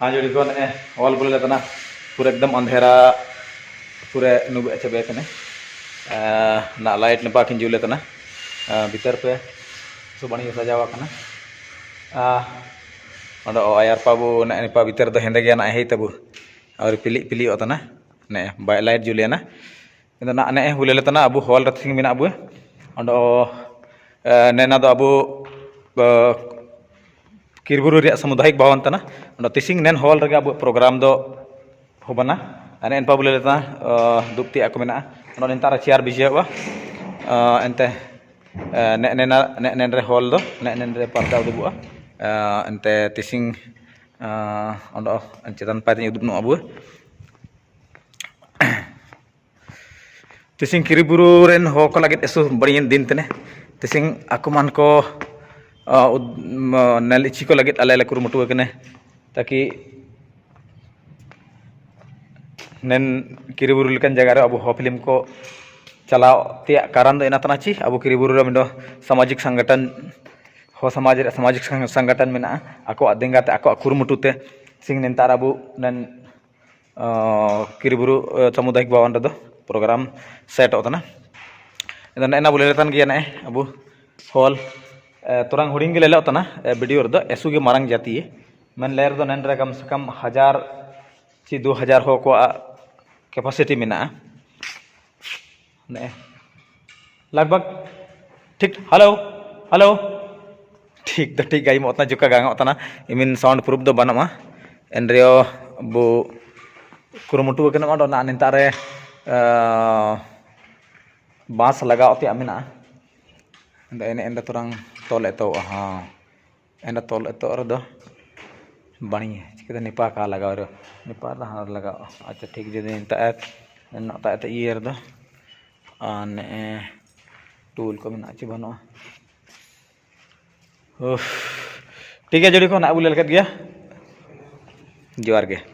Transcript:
हाँ जोड़ी को ऑल बोले लेता ना पूरा एकदम अंधेरा पूरे नुबे चबे कने ना लाइट ने पाकिन जुले तना भीतर पे सुबणी सजावा कना अंडो आयार पाबू ने निपा भीतर दो हेंदे गया ना हे तबू और पिली पिली होता ने बाय लाइट जुले ना इधर ना ने बोले लेता ना अबू हॉल रथिंग मिना अबू अंडो ने ना दो अबू किरबुरु रे सामुदायिक भवन तना अंडो तिसिंग नेन हॉल रे अबू प्रोग्राम दो होबना अने एन पाबू लेता दुक्ति आको मिना अंडो नेतार चेयर बिजेवा एंते ने हॉल दो ने पर्दा उदुबुआ एंते तिसिंग अंडो चेतन पाते उदुबनो अबू तिसिंग किरबुरु रेन हो को लगे एसु बड़ियन दिन तने तिसिंग आकुमान को नेल इची को लगे अले कुरुमुटु कने ताकि नेन किरबुरु लेकन जगह रे अबू हो फिल्म को चलाओ ते कारण दो इना ची अबू किरबुरु रे मिंडो सामाजिक संगठन हो सामाजिक संगठन में आको देंगा ते आको कुरुमुटु ते सिंग नेतार अबू नेन किरबुरु सामुदायिक भवन रे दो प्रोग्राम सेट होता ना इधर ना बोले लेता गया ना अबू हॉल तुरंग हुडिंग ले होता ना वीडियो रे एसु के मारंग जाती है मन लेर दो नन रे कम से कम 1000 ची 2000 हो को कैपेसिटी में ने लगभग ठीक हेलो हेलो ठीक तो ठीक गई उतना जुका गांग होता ना इमिन साउंड प्रूफ दो बना एनरियो बो कुरुमुटु के ना नितारे बांस लगाओ ते मिना एंड तुरंग तोल एतो हाँ एंड तोल एतो रो बणी चिकते निपा का लगाओ रे निपा हाँ लगाओ अच्छा ठीक जदि नता ये रो ने टूल को मिना ची बनो ठीक है जोड़ी को ना बोले गया जोहार के